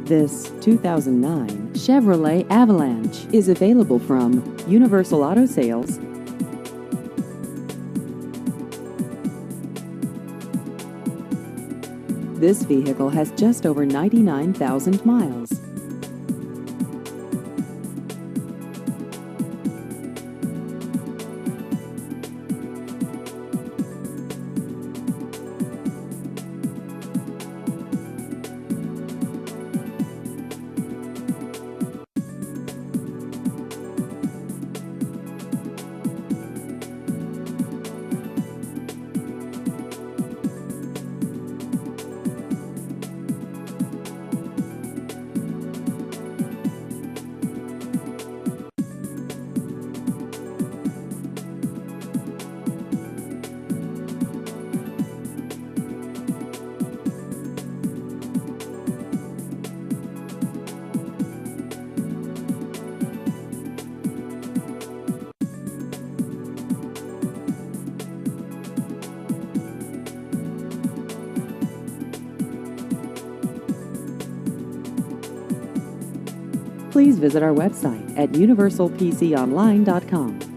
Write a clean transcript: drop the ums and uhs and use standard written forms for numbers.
This 2009 Chevrolet Avalanche is available from Universal Auto Sales. This vehicle has just over 99,000 miles. Please visit our website at universalpconline.com.